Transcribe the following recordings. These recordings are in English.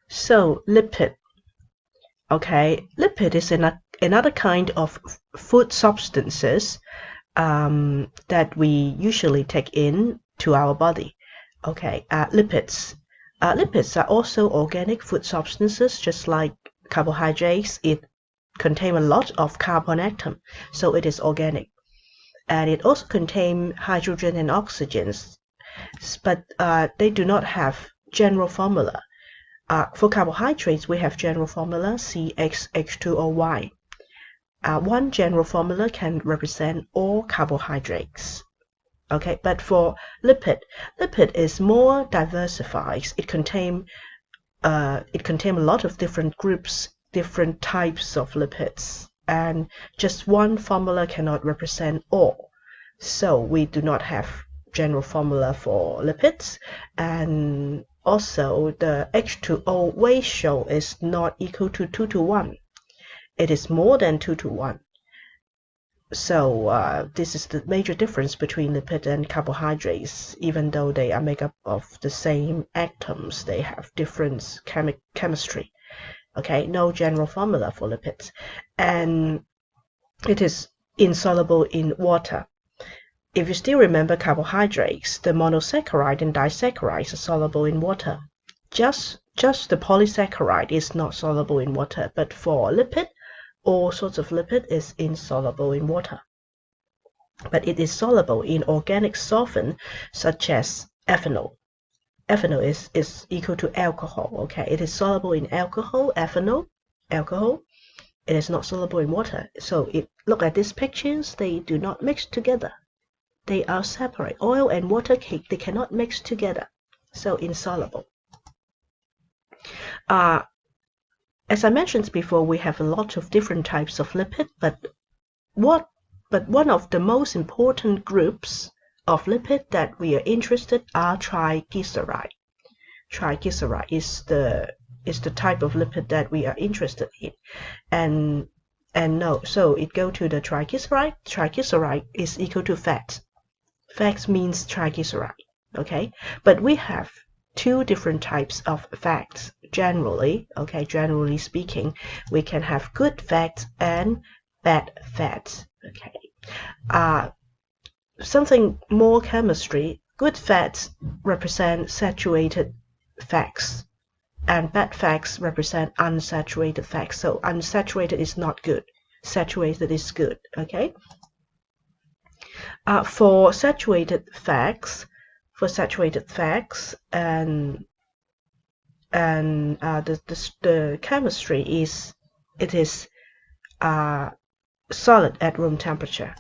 So lipid. Okay, lipid is another kind of food substances that we usually take in to our body. Okay, lipids. Lipids are also organic food substances, just like carbohydrates. It contain a lot of carbon atom, so it is organic. And it also contain hydrogen and oxygens, but they do not have general formula. For carbohydrates, we have general formula CXH2OY. One general formula can represent all carbohydrates. Okay, but for lipid is more diversified. It contain a lot of different groups, different types of lipids, and just one formula cannot represent all. So we do not have general formula for lipids, and also the H2O ratio is not equal to 2 to 1. It is more than 2 to 1. So this is the major difference between lipid and carbohydrates. Even though they are made up of the same atoms, they have different chemistry. Okay, no general formula for lipids. And it is insoluble in water. If you still remember carbohydrates, the monosaccharide and disaccharides are soluble in water. Just the polysaccharide is not soluble in water, but for lipid, all sorts of lipid is insoluble in water. But it is soluble in organic solvent such as ethanol. Ethanol is equal to alcohol. Okay, it is soluble in alcohol, alcohol. It is not soluble in water. So look at these pictures, they do not mix together. They are separate. Oil and water, they cannot mix together. So insoluble. As I mentioned before, we have a lot of different types of lipid, but one of the most important groups of lipid that we are interested are triglyceride. Triglyceride is the type of lipid that we are interested in, so it go to the triglyceride. Triglyceride is equal to fat. Fat means triglyceride. Okay, but we have two different types of fats generally. Okay, generally speaking, we can have good fats and bad fats. Okay, something more chemistry. Good fats represent saturated fats, and bad fats represent unsaturated fats. So unsaturated is not good. Saturated is good. Okay. For saturated fats, and the chemistry is solid at room temperature,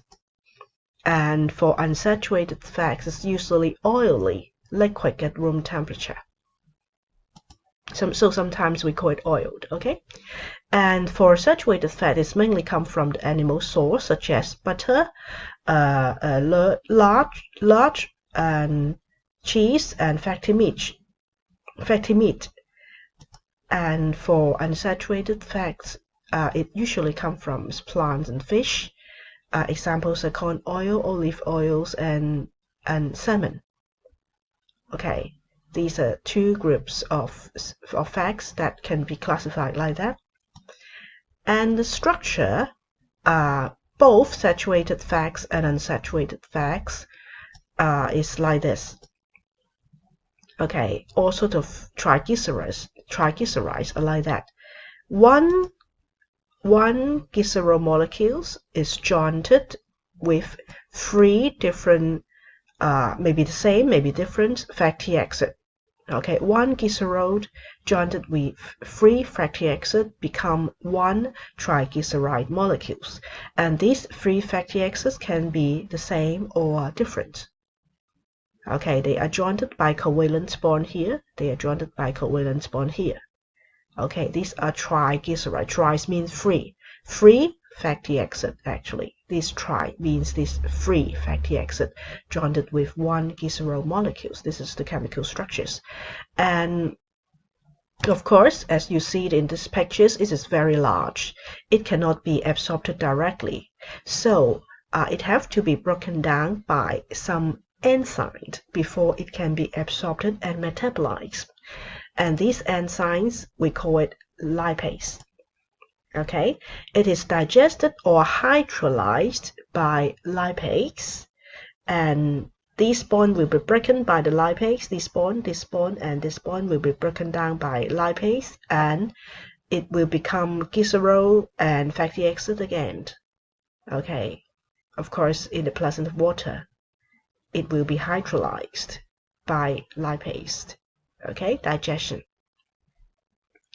and for unsaturated fats, it's usually oily liquid at room temperature. So sometimes we call it oiled. Okay, and for saturated fat, it's mainly come from the animal source such as butter, large and cheese and fatty meat. And for unsaturated fats, it usually comes from plants and fish. Examples are corn oil, olive oils, and salmon. Okay, these are two groups of fats that can be classified like that. And the structure, both saturated fats and unsaturated fats, is like this. Okay, all sorts of triglycerides are like that. One glycerol molecules is jointed with three different, maybe the same, maybe different fatty acid. Okay, one glycerol joined with three fatty acids become one triglyceride molecules, and these three fatty acids can be the same or different. Okay, they are joined by covalent bond here. They are joined by covalent bond here. Okay, these are triglyceride. Tri means free. Free fatty acid, actually. This tri means this free fatty acid joined with one glycerol molecules. This is the chemical structures. And of course, as you see it in these pictures, it is very large. It cannot be absorbed directly. So it has to be broken down by some enzyme before it can be absorbed and metabolized. And these enzymes, we call it lipase. Okay, it is digested or hydrolyzed by lipase, and these bonds will be broken by the lipase. This bond, and this bond will be broken down by lipase, and it will become glycerol and fatty acid again. Okay, of course, in the presence of water, it will be hydrolyzed by lipase. Okay, digestion.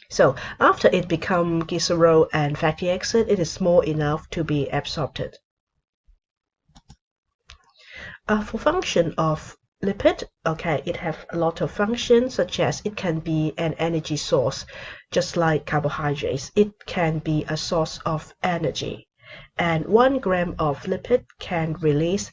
So after it becomes glycerol and fatty acid, it is small enough to be absorbed. For function of lipid, okay, it have a lot of functions, such as it can be an energy source, just like carbohydrates. It can be a source of energy, and 1 gram of lipid can release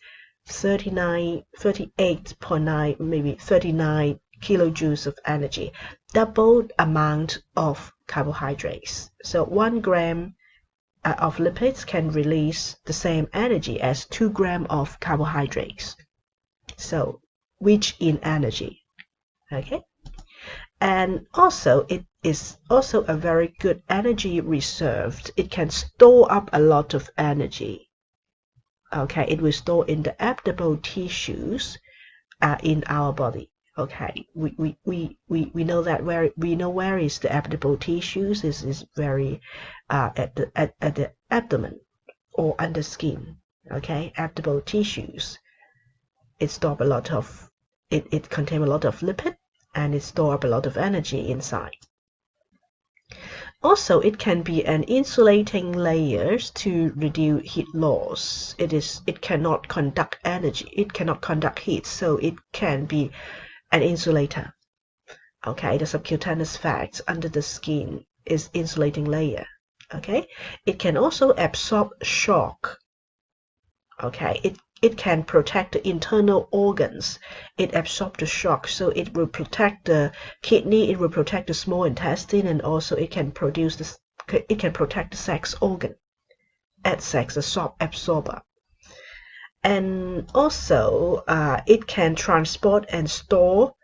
38.9, maybe 39 kilojoules of energy, double amount of carbohydrates. So 1 gram of lipids can release the same energy as 2 grams of carbohydrates. So rich in energy. Okay, and also it is also a very good energy reserve. It can store up a lot of energy. Okay, it will store in the abdominal tissues in our body. Okay, we know that where is the abdominal tissues is very at the abdomen or under skin. Okay, abdominal tissues. It store a lot of it contain a lot of lipid, and it store up a lot of energy inside. Also, it can be an insulating layers to reduce heat loss. It cannot conduct energy. It cannot conduct heat, so it can be an insulator. Okay, the subcutaneous fat under the skin is insulating layer. Okay, it can also absorb shock. Okay, it can protect the internal organs. It absorbs the shock, so it will protect the kidney, it will protect the small intestine, and also it can protect the sex organ. As sex absorber. And also it can transport and store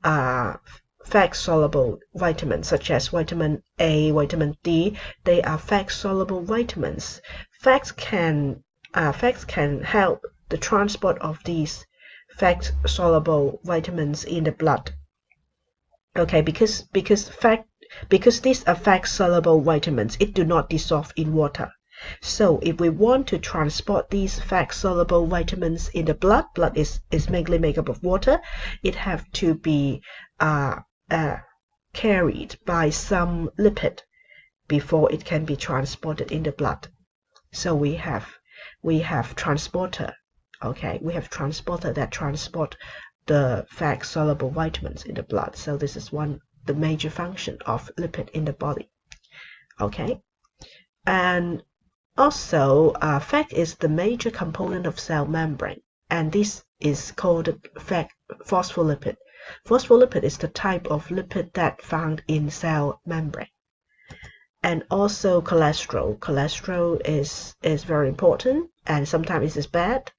fat-soluble vitamins, such as vitamin A, vitamin D. They are fat-soluble vitamins. Fats can help the transport of these fat-soluble vitamins in the blood. Okay, because these are fat-soluble vitamins, it do not dissolve in water. So if we want to transport these fat-soluble vitamins in the blood is mainly made up of water. It have to be carried by some lipid before it can be transported in the blood. So we have transporter. Okay, we have transporter that transport the fat-soluble vitamins in the blood. So this is the major function of lipid in the body. Okay, and also fat is the major component of cell membrane, and this is called fat phospholipid. Phospholipid is the type of lipid that found in cell membrane. And also cholesterol. Cholesterol is very important, and sometimes it is bad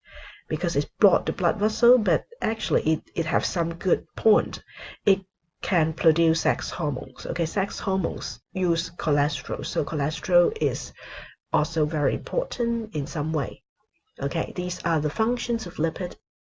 because it blocks the blood vessel, but actually it has some good point. It can produce sex hormones. Okay, sex hormones use cholesterol, so cholesterol is also very important in some way. Okay, these are the functions of lipid